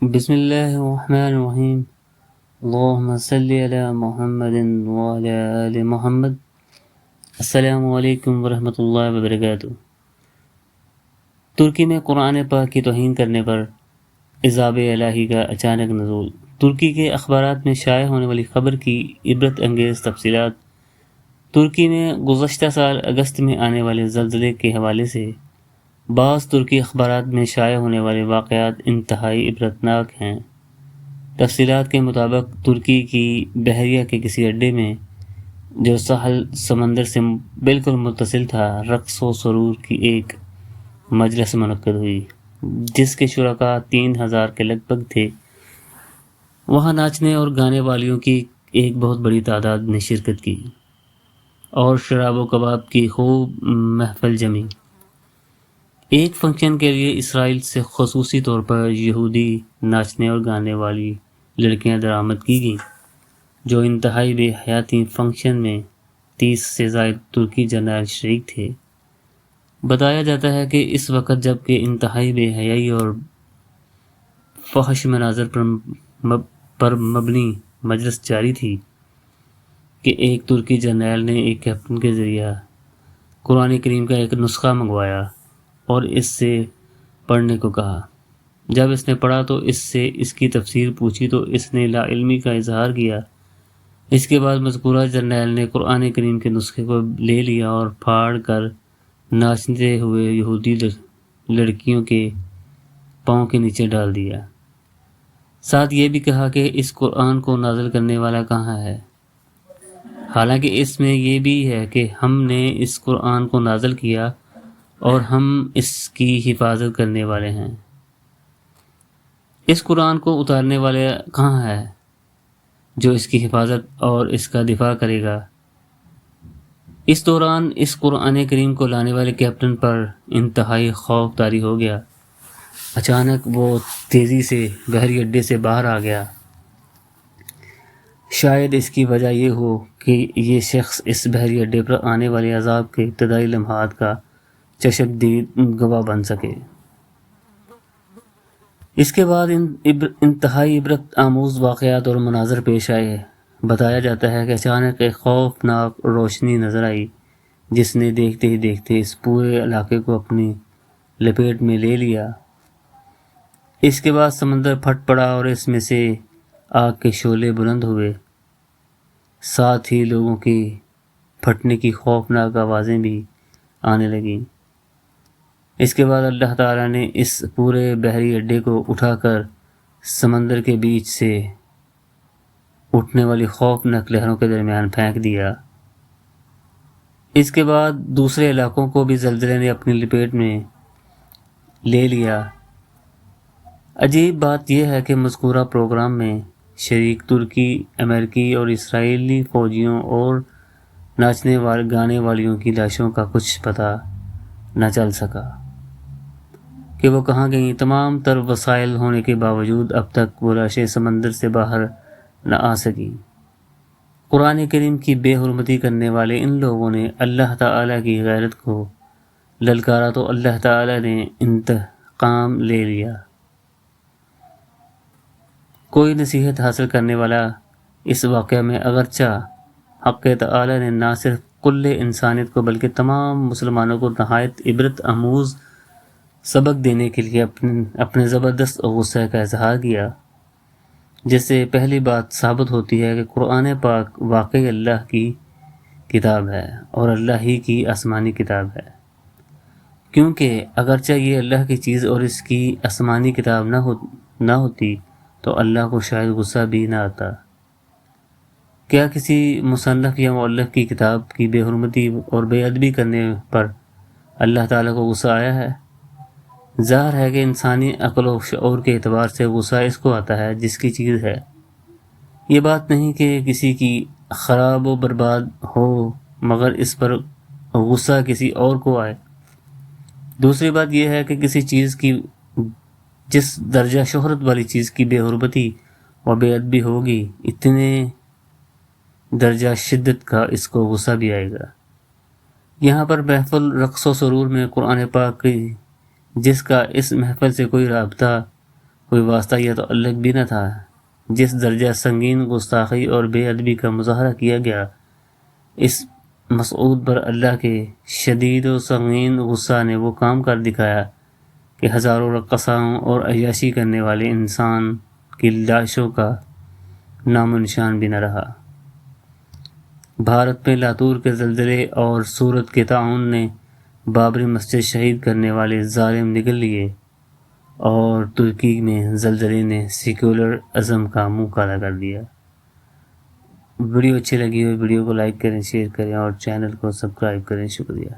بسم اللہ الرحمن الرحیم، اللہم صلی علی محمد وعلی آل محمد۔ السلام علیکم ورحمۃ اللہ وبرکاتہ۔ ترکی میں قرآن پاک کی توہین کرنے پر عذاب الہی کا اچانک نزول۔ ترکی کے اخبارات میں شائع ہونے والی خبر کی عبرت انگیز تفصیلات۔ ترکی میں گزشتہ سال اگست میں آنے والے زلزلے کے حوالے سے بعض ترکی اخبارات میں شائع ہونے والے واقعات انتہائی عبرتناک ہیں۔ تفصیلات کے مطابق ترکی کی بحریہ کے کسی اڈے میں جو ساحل سمندر سے بالکل متصل تھا، رقص و سرور کی ایک مجلس منعقد ہوئی جس کے شرکاء 3000 کے لگ بھگ تھے۔ وہاں ناچنے اور گانے والیوں کی ایک بہت بڑی تعداد نے شرکت کی اور شراب و کباب کی خوب محفل جمی۔ ایک فنکشن کے لیے اسرائیل سے خصوصی طور پر یہودی ناچنے اور گانے والی لڑکیاں درآمد کی گئیں، جو انتہائی بے حیا تھیں۔ فنکشن میں 30 سے زائد ترکی جرنیل شریک تھے۔ بتایا جاتا ہے کہ اس وقت جب کہ انتہائی بے حیائی اور فحش مناظر پر مبنی مجلس جاری تھی کہ ایک ترکی جرنیل نے ایک کیپٹن کے ذریعہ قرآن کریم کا ایک نسخہ منگوایا اور اس سے پڑھنے کو کہا۔ جب اس نے پڑھا تو اس سے اس کی تفسیر پوچھی تو اس نے لا علمی کا اظہار کیا۔ اس کے بعد مذکورہ جرنیل نے قرآن کریم کے نسخے کو لے لیا اور پھاڑ کر ناچتے ہوئے یہودی لڑکیوں کے پاؤں کے نیچے ڈال دیا۔ ساتھ یہ بھی کہا کہ اس قرآن کو نازل کرنے والا کہاں ہے، حالانکہ اس میں یہ بھی ہے کہ ہم نے اس قرآن کو نازل کیا اور ہم اس کی حفاظت کرنے والے ہیں۔ اس قرآن کو اتارنے والے کہاں ہے جو اس کی حفاظت اور اس کا دفاع کرے گا؟ اس دوران اس قرآن کریم کو لانے والے کیپٹن پر انتہائی خوف طاری ہو گیا۔ اچانک وہ تیزی سے بحری اڈے سے باہر آ گیا۔ شاید اس کی وجہ یہ ہو کہ یہ شخص اس بحری اڈے پر آنے والے عذاب کے ابتدائی لمحات کا چشمدید گواہ بن سکے۔ اس کے بعد انتہائی عبرت آموز واقعات اور مناظر پیش آئے۔ بتایا جاتا ہے کہ اچانک ایک خوفناک روشنی نظر آئی جس نے دیکھتے ہی دیکھتے اس پورے علاقے کو اپنی لپیٹ میں لے لیا۔ اس کے بعد سمندر پھٹ پڑا اور اس میں سے آگ کے شعلے بلند ہوئے، ساتھ ہی لوگوں کی پھٹنے کی خوفناک آوازیں بھی آنے لگیں۔ اس کے بعد اللہ تعالیٰ نے اس پورے بحری اڈے کو اٹھا کر سمندر کے بیچ سے اٹھنے والی خوفناک لہروں کے درمیان پھینک دیا۔ اس کے بعد دوسرے علاقوں کو بھی زلزلے نے اپنی لپیٹ میں لے لیا۔ عجیب بات یہ ہے کہ مذکورہ پروگرام میں شریک ترکی، امریکی اور اسرائیلی فوجیوں اور ناچنے گانے والیوں کی لاشوں کا کچھ پتہ نہ چل سکا کہ وہ کہاں گئیں۔ تمام تر وسائل ہونے کے باوجود اب تک وہ لاشیں سمندر سے باہر نہ آ سکیں۔ قرآن کریم کی بے حرمتی کرنے والے ان لوگوں نے اللہ تعالیٰ کی غیرت کو للکارا تو اللہ تعالیٰ نے انتقام لے لیا۔ کوئی نصیحت حاصل کرنے والا اس واقعہ میں اگرچہ حق تعالیٰ نے نہ صرف کل انسانیت کو بلکہ تمام مسلمانوں کو نہایت عبرت آموز سبق دینے کے لیے اپنے زبردست غصے کا اظہار کیا، جس سے پہلی بات ثابت ہوتی ہے کہ قرآن پاک واقعی اللہ کی کتاب ہے اور اللہ ہی کی آسمانی کتاب ہے، کیونکہ اگرچہ یہ اللہ کی چیز اور اس کی آسمانی کتاب نہ ہوتی تو اللہ کو شاید غصہ بھی نہ آتا۔ کیا کسی مصنف یا مؤلف کی کتاب کی بے حرمتی اور بے ادبی کرنے پر اللہ تعالیٰ کو غصہ آیا ہے؟ ظاہر ہے کہ انسانی عقل و شعور کے اعتبار سے غصہ اس کو آتا ہے جس کی چیز ہے۔ یہ بات نہیں کہ کسی کی خراب و برباد ہو مگر اس پر غصہ کسی اور کو آئے۔ دوسری بات یہ ہے کہ کسی چیز کی جس درجہ شہرت والی چیز کی بے حرمتی و بے ادبی ہوگی، اتنے درجہ شدت کا اس کو غصہ بھی آئے گا۔ یہاں پر محفل رقص و سرور میں قرآن پاک کی جس کا اس محفل سے کوئی رابطہ کوئی واسطہ یا تو الگ بھی نہ تھا۔ جس درجہ سنگین گستاخی اور بے ادبی کا مظاہرہ کیا گیا، اس مسعود پر اللہ کے شدید و سنگین غصہ نے وہ کام کر دکھایا کہ ہزاروں رقصاں اور عیاشی کرنے والے انسان کی لاشوں کا نام و نشان بھی نہ رہا۔ بھارت میں لاتور کے زلزلے اور سورت کے طاعون نے بابری مسجد شہید کرنے والے ظالم نگل لیے، اور ترکی میں زلزلے نے سیکولر ازم کا منہ کالا کر دیا۔ ویڈیو اچھی لگی ہو ویڈیو کو لائک کریں، شیئر کریں اور چینل کو سبسکرائب کریں۔ شکریہ۔